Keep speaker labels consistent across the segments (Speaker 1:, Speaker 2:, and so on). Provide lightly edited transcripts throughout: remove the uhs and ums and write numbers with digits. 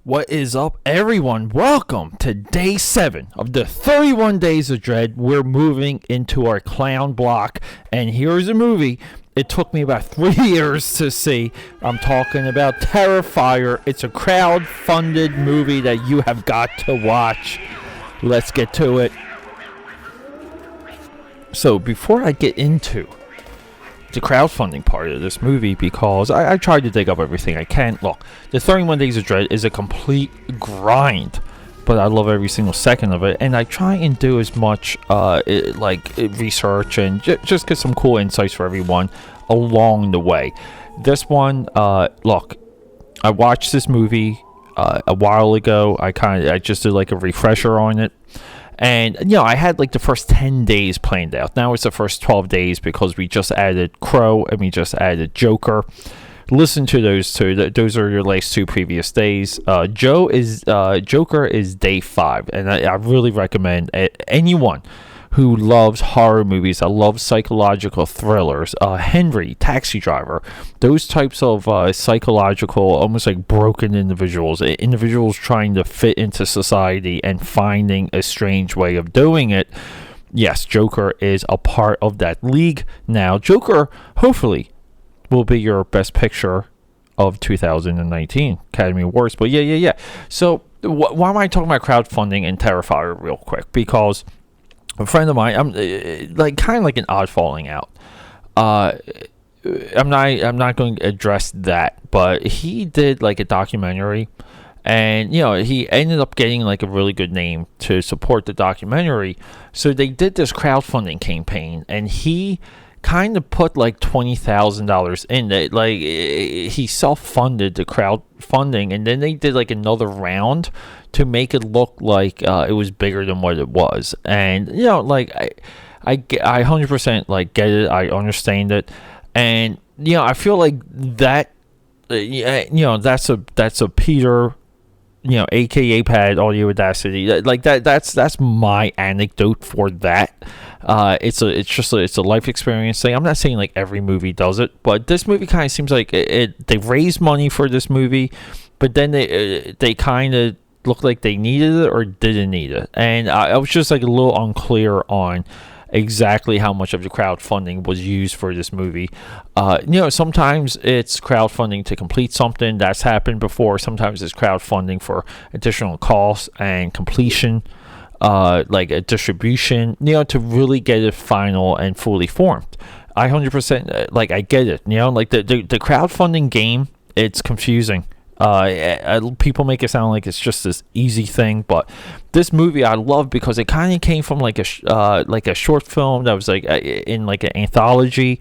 Speaker 1: What is up, everyone? Welcome to day 7 of the 31 Days of Dread. We're moving into our clown block, and here's a movie. It took me about 3 years to see. I'm talking about Terrifier. It's a crowd-funded movie that you have got to watch. Let's get to it. So, before I get into the crowdfunding part of this movie, because I tried to dig up everything I can. Look, the 31 Days of Dread is a complete grind, but I love every single second of it, and I try and do as much research and just get some cool insights for everyone along the way. This one, look, I watched this movie a while ago. I just did like a refresher on it. And, I had like the first 10 days planned out. Now it's the first 12 days because we just added Crow and we just added Joker. Listen to those two. Those are your last 2 previous days. Joker is day 5. And I really recommend anyone who loves horror movies, that loves psychological thrillers, Henry, Taxi Driver, those types of psychological, almost like broken individuals trying to fit into society and finding a strange way of doing it. Yes, Joker is a part of that league now. Joker, hopefully, will be your best picture of 2019 Academy Awards. But yeah. So why am I talking about crowdfunding and Terrifier real quick? Because a friend of mine, I'm kind of like an odd falling out. I'm not going to address that, but he did like a documentary, and he ended up getting like a really good name to support the documentary. So they did this crowdfunding campaign, and he kind of put like $20,000 in it. Like he self-funded the crowdfunding, and then they did like another round to make it look like it was bigger than what it was. And I 100% like get it. I understand it, and I feel like that. That's a Peter, AKAPAD audio audacity. Like that's my anecdote for that. It's a life experience thing. I'm not saying like every movie does it, but this movie kind of seems like they raised money for this movie, but then they kind of looked like they needed it or didn't need it, and I was just like a little unclear on exactly how much of the crowdfunding was used for this movie. Sometimes it's crowdfunding to complete something that's happened before. Sometimes it's crowdfunding for additional costs and completion, like a distribution, to really get it final and fully formed. I 100% like I get it. Like the crowdfunding game, it's confusing. People make it sound like it's just this easy thing, but this movie I love because it kind of came from like a short film that was like in like an anthology,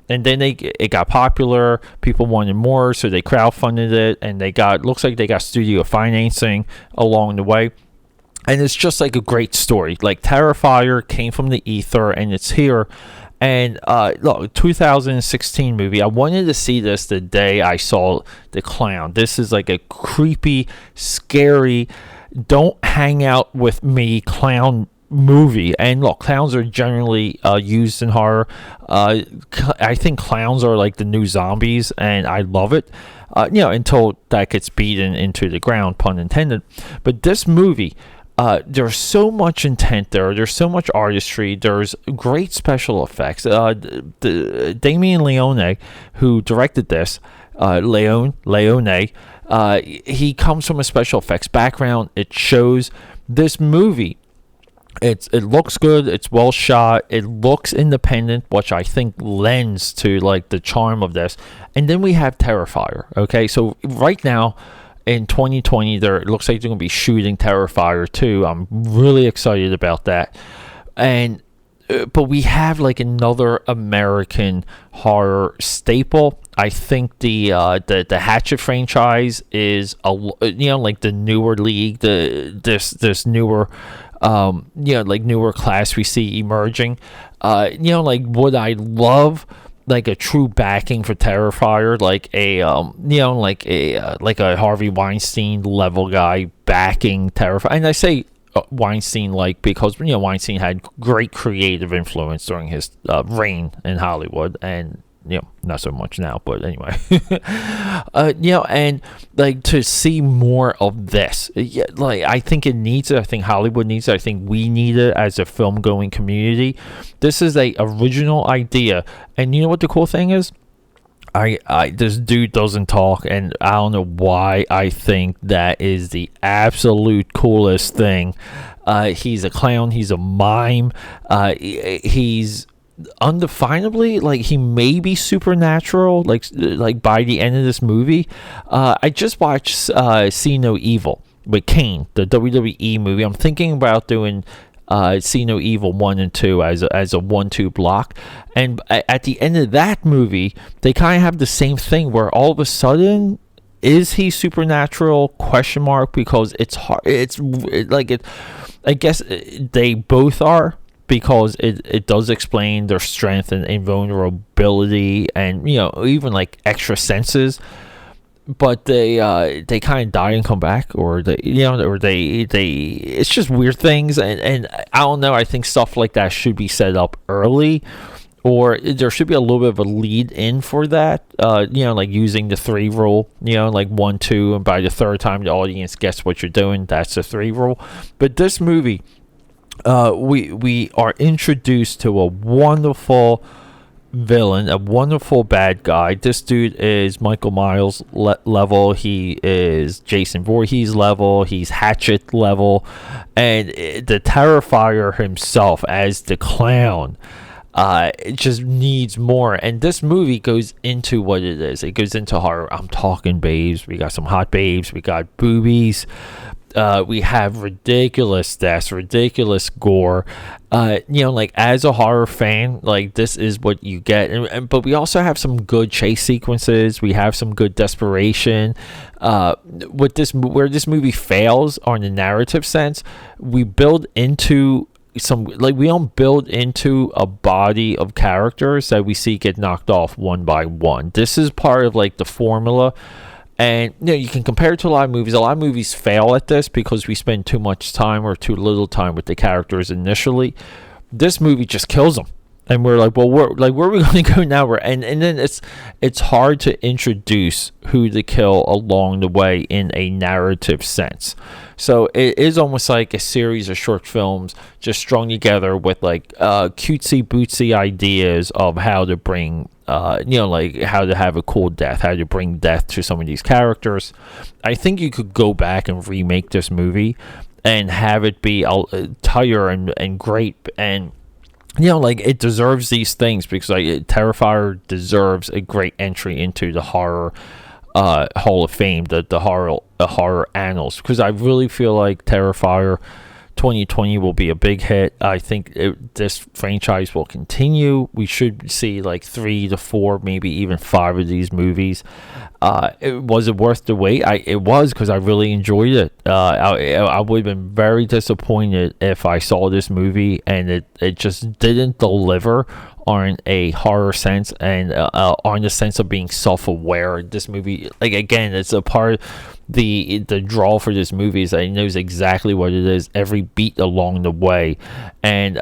Speaker 1: and then it got popular. People wanted more, so they crowdfunded it, and looks like they got studio financing along the way. And it's just like a great story. Like Terrifier came from the ether, and it's here. And look, 2016 movie. I wanted to see this the day I saw The Clown. This is like a creepy, scary, don't hang out with me clown movie. And look, clowns are generally used in horror. I think clowns are like the new zombies, and I love it. Until that gets beaten into the ground, pun intended. But this movie, there's so much intent there. There's so much artistry. There's great special effects. Damien Leone, who directed this, Leone, he comes from a special effects background. It shows. This movie, it looks good. It's well shot. It looks independent, which I think lends to like the charm of this. And then we have Terrifier. Okay, so right now, in 2020, it looks like they're going to be shooting Terrifier 2. I'm really excited about that. But we have like another American horror staple. I think the Hatchet franchise is like the newer league, this newer newer class we see emerging. Like would I love like a true backing for Terrifier, like a Harvey Weinstein level guy backing Terrifier. And I say Weinstein like because Weinstein had great creative influence during his reign in Hollywood, and not so much now, but anyway. And like to see more of this, like I think it needs it. I think Hollywood needs it. I think we need it as a film going community. This is a original idea, and you know what the cool thing is? This dude doesn't talk, and I don't know why I think that is the absolute coolest thing. He's a clown. He's a mime. He's undefinably, like, he may be supernatural, like by the end of this movie. I just watched See No Evil with Kane, the WWE movie. I'm thinking about doing See No Evil 1 and 2 as a 1-2 block, and at the end of that movie they kind of have the same thing where all of a sudden, is he supernatural, question mark, because it's hard, I guess they both are, because it does explain their strength and invulnerability, and even like extra senses. But they kind of die and come back, or they it's just weird things, and I don't know. I think stuff like that should be set up early, or there should be a little bit of a lead in for that. Like using the 3 rule. Like 1, 2, and by the third time the audience gets what you're doing, that's the 3 rule. But this movie, we are introduced to a wonderful villain, a wonderful bad guy. This dude is Michael Myers level. He is Jason Voorhees level. He's Hatchet level, and the Terrifier himself as the clown. It just needs more, and this movie goes into what it is. It goes into horror. I'm talking babes. We got some hot babes. We got boobies. We have ridiculous deaths, ridiculous gore. Like as a horror fan, like this is what you get. But we also have some good chase sequences. We have some good desperation. Where this movie fails on the narrative sense, we build into we don't build into a body of characters that we see get knocked off one by one. This is part of like the formula. And you can compare it to a lot of movies. A lot of movies fail at this because we spend too much time or too little time with the characters initially. This movie just kills them, and we're like, well, where are we going to go now? And then it's hard to introduce who to kill along the way in a narrative sense. So it is almost like a series of short films just strung together with like cutesy bootsy ideas of how to bring. Like how to have a cool death, how to bring death to some of these characters. I think you could go back and remake this movie and have it be tighter and great, and like it deserves these things, because like Terrifier deserves a great entry into the horror Hall of Fame, the horror annals, because I really feel like Terrifier 2020 will be a big hit. I think this franchise will continue. We should see like 3 to 4, maybe even 5 of these movies. Was it worth the wait? It was, because I really enjoyed it. I would have been very disappointed if I saw this movie and it just didn't deliver on a horror sense, and on the sense of being self-aware. This movie, like, again, it's a part. The draw for this movie is that it knows exactly what it is every beat along the way, and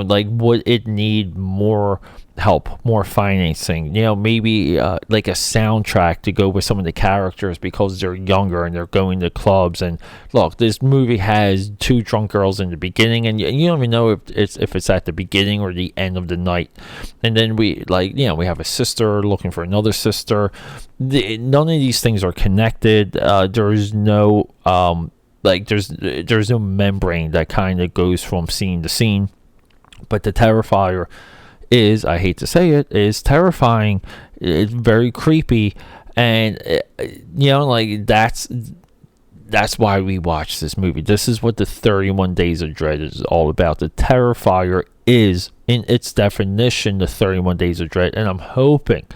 Speaker 1: like, would it need more help, more financing, maybe like a soundtrack to go with some of the characters because they're younger and they're going to clubs. And look, this movie has 2 drunk girls in the beginning, and you don't even know if it's at the beginning or the end of the night. And then we have a sister looking for another sister. None of these things are connected. There's no there's no membrane that kind of goes from scene to scene. But the Terrifier is, I hate to say it, is terrifying. It's very creepy, and like that's why we watch this movie. This is what the 31 Days of Dread is all about. The Terrifier is, in its definition, the 31 Days of Dread, and I'm hoping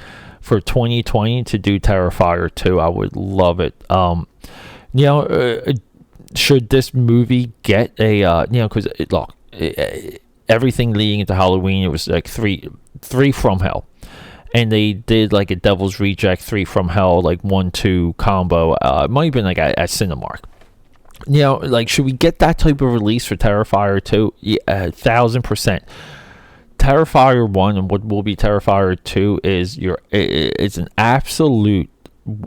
Speaker 1: for 2020 to do Terrifier 2. I would love it. Should this movie get a because look, everything leading into Halloween, it was like three from Hell, and they did like a Devil's Reject 3 from Hell, like 1-2 combo. It might have been like at Cinemark. Like, should we get that type of release for Terrifier 2? Yeah, 1000%. Terrifier 1 and what will be Terrifier 2 is it's an absolute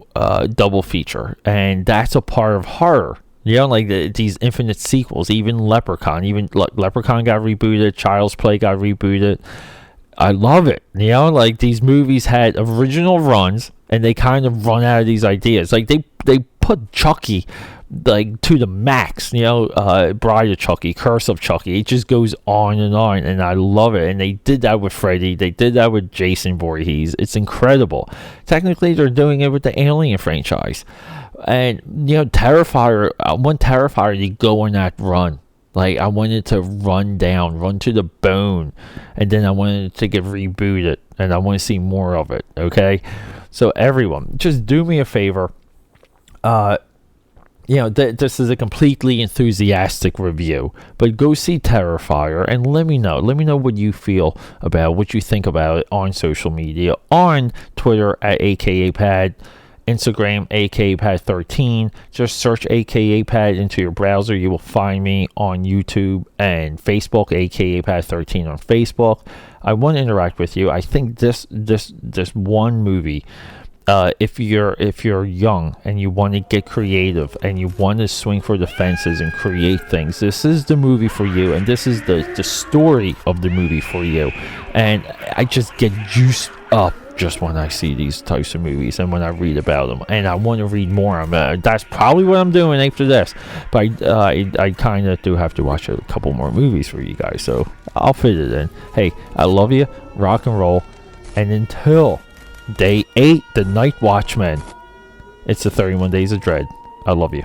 Speaker 1: double feature, and that's a part of horror. You know, like these infinite sequels, even Leprechaun got rebooted, Child's Play got rebooted. I love it. You know, like these movies had original runs, and they kind of run out of these ideas. Like they put Chucky like to the max. You know, Bride of Chucky, Curse of Chucky. It just goes on, and I love it. And they did that with Freddy. They did that with Jason Voorhees. It's incredible. Technically, they're doing it with the Alien franchise. And you know, Terrifier. I want Terrifier to go on that run. Like, I wanted to run to the bone, and then I wanted it to get rebooted, and I want to see more of it, okay? So, everyone, just do me a favor. You know, this is a completely enthusiastic review, but go see Terrifier, and let me know. Let me know what you feel about it, what you think about it on social media, on Twitter at AKAPAD, Instagram AKAPAD13. Just search AKAPAD into your browser. You will find me on YouTube and Facebook, AKAPAD13 on Facebook. I want to interact with you. I think this one movie, if you're young and you want to get creative and you want to swing for the fences and create things, this is the movie for you, and this is the story of the movie for you. And I just get juiced up just when I see these types of movies and when I read about them, and I want to read more. That's probably what I'm doing after this, but I kind of do have to watch a couple more movies for you guys, so I'll fit it in. Hey, I love you, rock and roll, and until Day 8, The Night Watchman, it's the 31 Days of Dread. I love you.